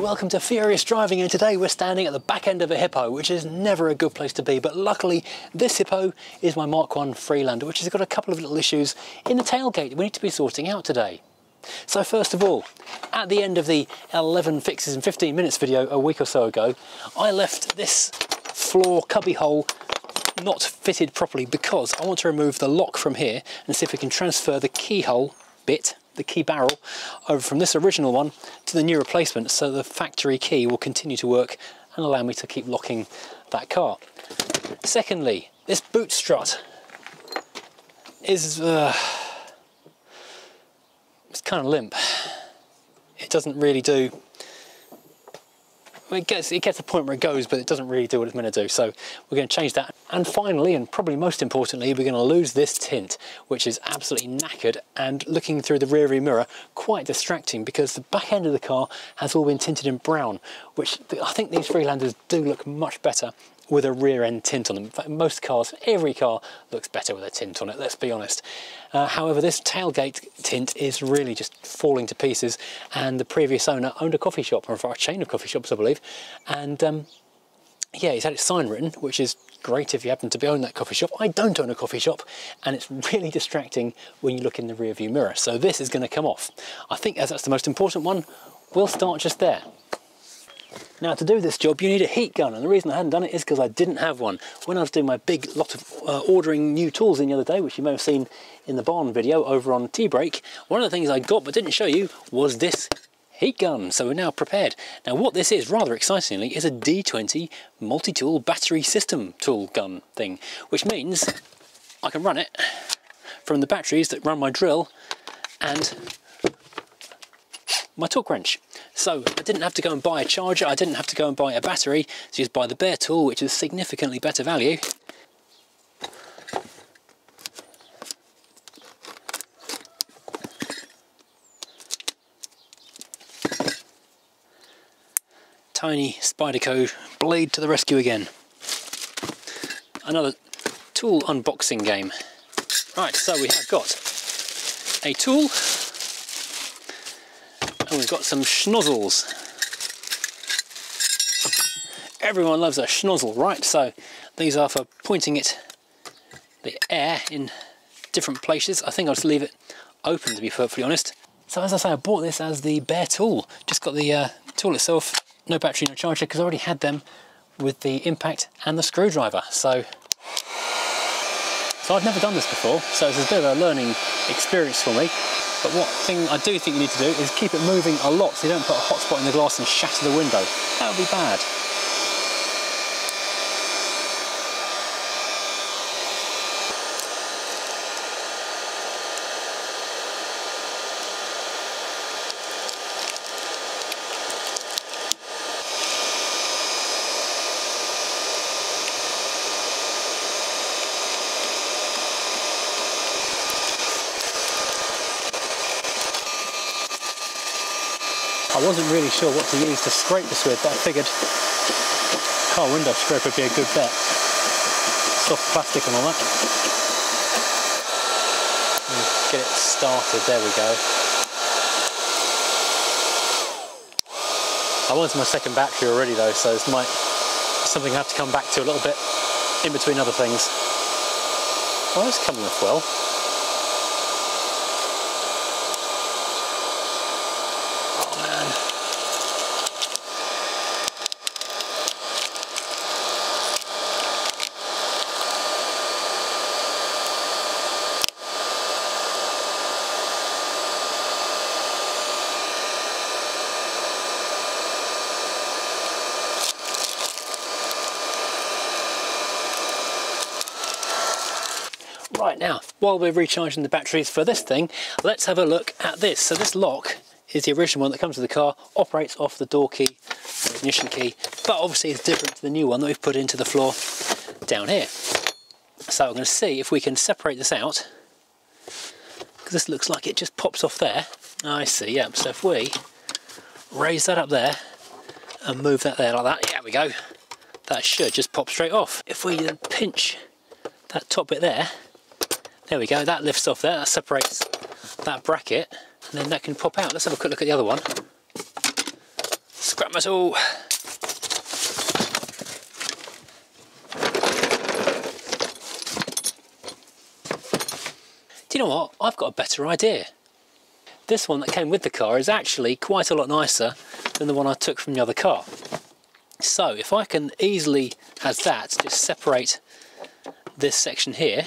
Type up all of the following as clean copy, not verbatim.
welcome to Furious Driving, and today we're standing at the back end of a Hippo, which is never a good place to be, but luckily this Hippo is my Mark 1 Freelander, which has got a couple of little issues in the tailgate we need to be sorting out today. So first of all, at the end of the 11 fixes in 15 minutes video a week or so ago, I left this floor cubby hole not fitted properly because I want to remove the lock from here and see if we can transfer the keyhole bit, the key barrel, over from this original one to the new replacement, so the factory key will continue to work and allow me to keep locking that car. Secondly, this boot strut is it's kind of limp. It doesn't really do, it gets to the point where it goes, but it doesn't really do what it's meant to do, so we're going to change that. And finally, and probably most importantly, we're going to lose this tint, which is absolutely knackered, and looking through the rear view mirror, quite distracting because the back end of the car has all been tinted in brown, which I think these Freelanders do look much better with a rear end tint on them. In fact, most cars, every car looks better with a tint on it, let's be honest. However, this tailgate tint is really just falling to pieces, and the previous owner owned a coffee shop, or a chain of coffee shops I believe, and yeah, he's had its sign written, which is great if you happen to own that coffee shop. I don't own a coffee shop, and it's really distracting when you look in the rear view mirror, so this is going to come off. I think as that's the most important one, we'll start just there. Now, to do this job you need a heat gun, and the reason I hadn't done it is because I didn't have one. When I was doing my big lot of ordering new tools in the other day, which you may have seen in the barn video over on T-Brake, one of the things I got but didn't show you was this heat gun, so we're now prepared. Now what this is, rather excitingly, is a D20 multi-tool battery system tool gun thing, which means I can run it from the batteries that run my drill and my torque wrench. So I didn't have to go and buy a charger, I didn't have to go and buy a battery, so just buy the bare tool, which is significantly better value. Tiny Spyderco blade to the rescue again. Another tool unboxing game. Right, so we have got a tool, and we've got some schnozzles. Everyone loves a schnozzle, right? So these are for pointing the air in different places. I think I'll just leave it open, to be perfectly honest. So as I say, I bought this as the bare tool. Just got the tool itself, no battery, no charger, because I already had them with the impact and the screwdriver. So I've never done this before, so it's a bit of a learning experience for me. But one thing I do think you need to do is keep it moving a lot so you don't put a hot spot in the glass and shatter the window. That would be bad. I wasn't really sure what to use to scrape this with, but I figured car window scraper would be a good bet. Soft plastic and all that. And get it started, there we go. I wanted my second battery already though, so this might be something I have to come back to a little bit in between other things. Well, it's coming off well. Right, now, while we're recharging the batteries for this thing, let's have a look at this. So this lock is the original one that comes with the car, operates off the door key, ignition key, but obviously it's different to the new one that we've put into the floor down here. So I'm going to see if we can separate this out, because this looks like it just pops off there. I see, yeah, so if we raise that up there and move that there like that, yeah, we go, that should just pop straight off. If we then pinch that top bit there, there we go, that lifts off there, that separates that bracket, and then that can pop out. Let's have a quick look at the other one. scrap metal. Do you know what? I've got a better idea. This one that came with the car is actually quite a lot nicer than the one I took from the other car. So if I can easily, as that, just separate this section here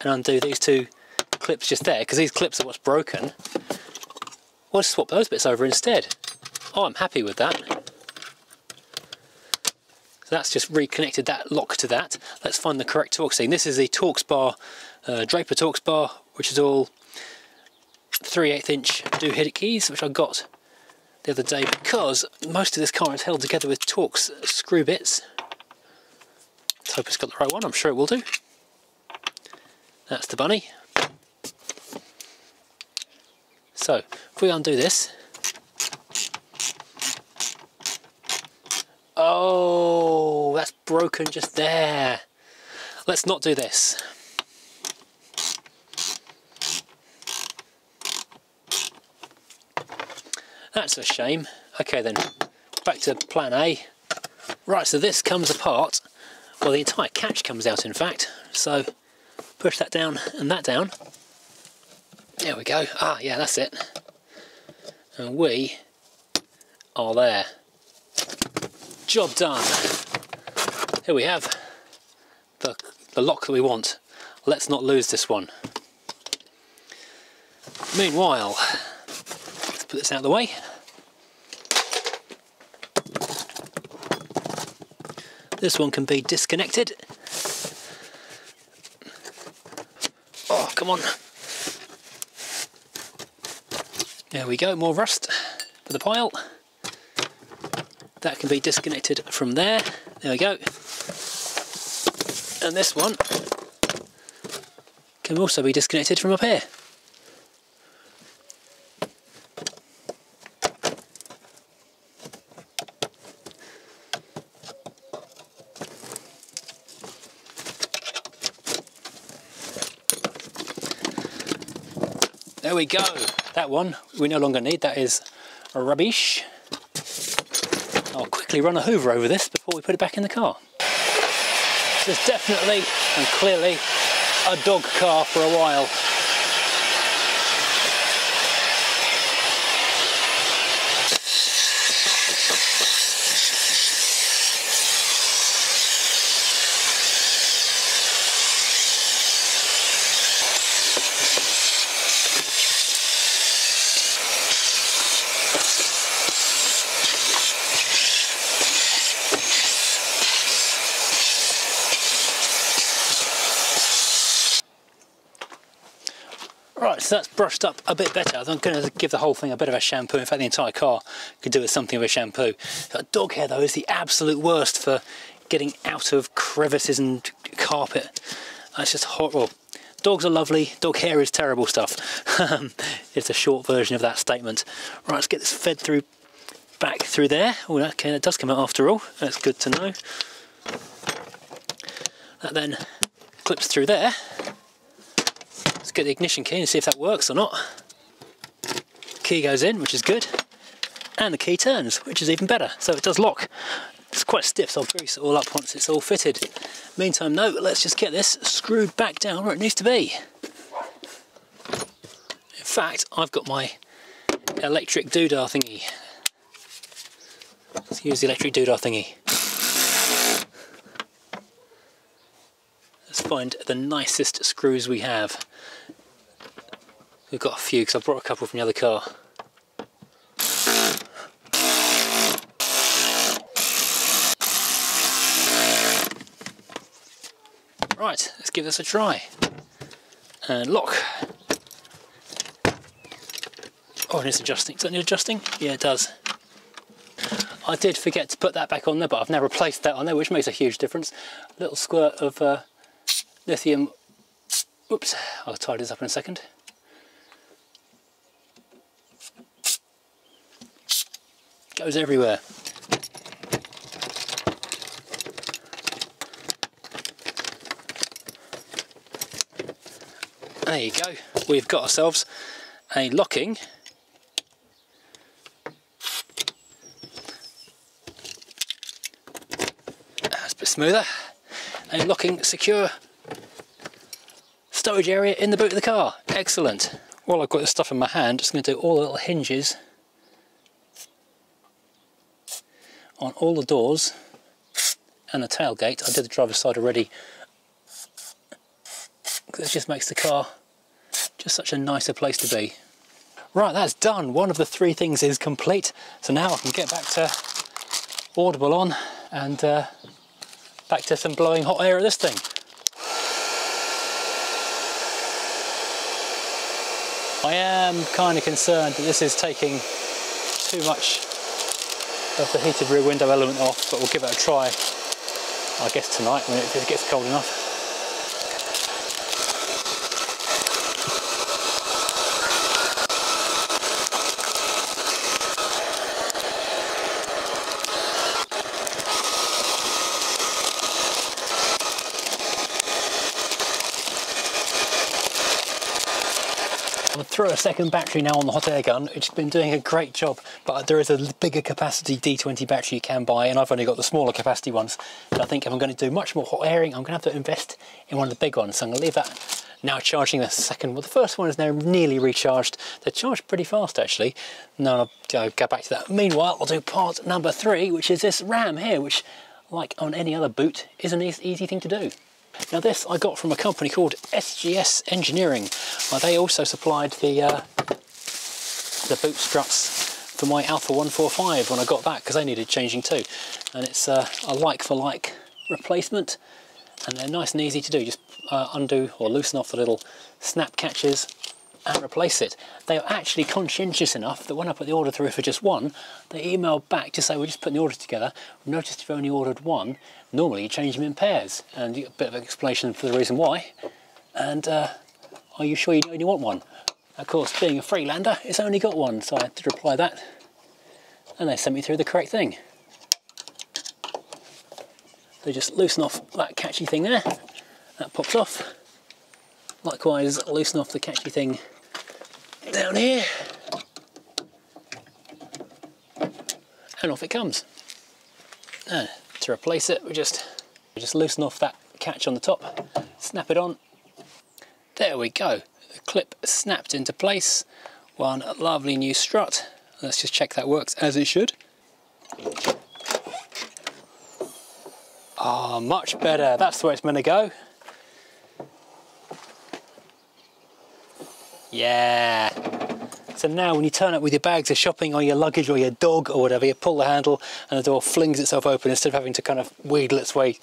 and undo these two clips just there, because these clips are what's broken, we'll just swap those bits over instead. Oh, I'm happy with that. So that's just reconnected that lock to that. Let's find the correct Torx thing. This is the Torx bar, Draper Torx bar, which is all 3/8 inch doohickey keys, which I got the other day because most of this car is held together with Torx screw bits. Let's hope it's got the right one. I'm sure it will do. That's the bunny. So if we undo this, oh, that's broken just there. Let's not do this. That's a shame. Okay then, back to plan A. Right, so this comes apart. Well, the entire catch comes out in fact. So push that down and that down. There we go. Ah, yeah, that's it. And we are there. Job done. Here we have the lock that we want. Let's not lose this one. Meanwhile, let's put this out of the way. This one can be disconnected. Oh, come on. There we go, more rust for the pile. That can be disconnected from there. There we go. And this one can also be disconnected from up here. There we go. That one we no longer need. That is rubbish. I'll quickly run a hoover over this before we put it back in the car. This is definitely and clearly a dog car for a while. Right, so that's brushed up a bit better. I'm going to give the whole thing a bit of a shampoo. In fact, the entire car could do with something of a shampoo. Dog hair, though, is the absolute worst for getting out of crevices and carpet. It's just horrible. Dogs are lovely. Dog hair is terrible stuff. It's a short version of that statement. Right, let's get this fed through, back through there. Oh, okay, it does come out after all. That's good to know. That then clips through there. Let's get the ignition key and see if that works or not. Key goes in, which is good, and the key turns, which is even better. So it does lock. It's quite stiff, so I'll grease it all up once it's all fitted. Meantime, no, let's just get this screwed back down where it needs to be. In fact, I've got my electric doodah thingy. Let's use the electric doodah thingy. Let's find the nicest screws we have. We've got a few because I brought a couple from the other car. Right, let's give this a try. And lock. Oh, it is adjusting. Does that need adjusting? Yeah, it does. I did forget to put that back on there, but I've now replaced that on there, which makes a huge difference. A little squirt of lithium. Oops, I'll tidy this up in a second. Goes everywhere. There you go. We've got ourselves a locking bit smoother. A locking secure stowage area in the boot of the car. Excellent. While I've got this stuff in my hand, just going to do all the little hinges on all the doors and the tailgate. I did the driver's side already. It just makes the car just such a nicer place to be. Right, that's done. One of the 3 things is complete. So now I can get back to Audible on and back to some blowing hot air at this thing. I am kind of concerned that this is taking too much of the heated rear window element off, but we'll give it a try, I guess, tonight when it gets cold enough. I'm going to throw a second battery now on the hot air gun. It's been doing a great job, but there is a bigger capacity D20 battery you can buy, and I've only got the smaller capacity ones. And I think if I'm going to do much more hot airing, I'm going to have to invest in one of the big ones. So I'm going to leave that now charging the second. Well, the first one is now nearly recharged. They're charged pretty fast, actually. Now I'll go back to that. Meanwhile, I'll do part number 3, which is this RAM here, which, like on any other boot, is an easy thing to do. Now this I got from a company called SGS Engineering. They also supplied the boot struts for my Alpha 145 when I got back, because they needed changing too. And it's a like for like replacement, and they're nice and easy to do. Just undo or loosen off the little snap catches and replace it. They are actually conscientious enough that when I put the order through for just one, they emailed back to say, we're just putting the order together. We've noticed you've only ordered one. Normally you change them in pairs, and you get a bit of an explanation for the reason why. And are you sure you only want one? Of course, being a Freelander, it's only got one, so I had to reply that. And they sent me through the correct thing. They just loosen off that catchy thing there. That pops off. Likewise, loosen off the catchy thing down here, and off it comes. And to replace it, we just loosen off that catch on the top, snap it on. There we go. The clip snapped into place. One lovely new strut. Let's just check that works as it should. Ah, much better. That's the way it's meant to go. Yeah. So now when you turn up with your bags of shopping or your luggage or your dog or whatever, you pull the handle and the door flings itself open instead of having to kind of wheedle its way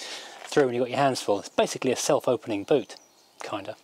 through when you've got your hands full. It's basically a self-opening boot, kinda.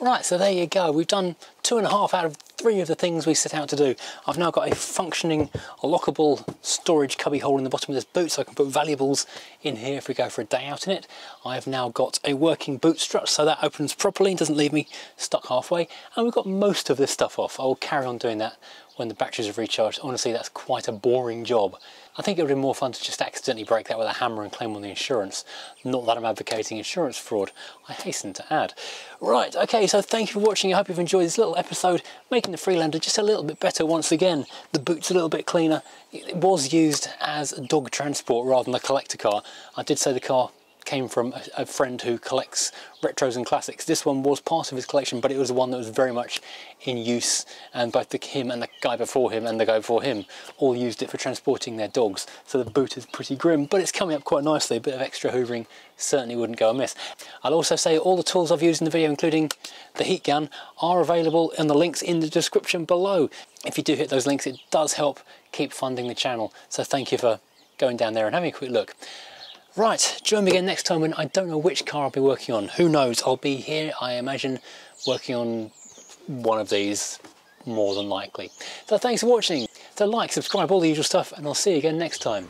Right, so there you go. We've done 2.5 out of 3 of the things we set out to do. I've now got a functioning, lockable storage cubby hole in the bottom of this boot, so I can put valuables in here if we go for a day out in it. I've now got a working boot strut, so that opens properly and doesn't leave me stuck halfway. And we've got most of this stuff off. I will carry on doing that when the batteries have recharged. Honestly, that's quite a boring job. I think it would be more fun to just accidentally break that with a hammer and claim on the insurance. Not that I'm advocating insurance fraud, I hasten to add. Right, okay, so thank you for watching. I hope you've enjoyed this little episode, making the Freelander just a little bit better once again. The boot's a little bit cleaner. It was used as dog transport rather than a collector car. I did say the car came from a friend who collects retros and classics. This one was part of his collection, but it was one that was very much in use, and both him and the guy before him and the guy before him all used it for transporting their dogs. So the boot is pretty grim, but it's coming up quite nicely. A bit of extra hoovering certainly wouldn't go amiss. I'll also say all the tools I've used in the video, including the heat gun, are available in the links in the description below. If you do hit those links, it does help keep funding the channel. So thank you for going down there and having a quick look. Right, join me again next time when I don't know which car I'll be working on. Who knows? I'll be here, I imagine, working on one of these, more than likely. So thanks for watching. So like, subscribe, all the usual stuff, and I'll see you again next time.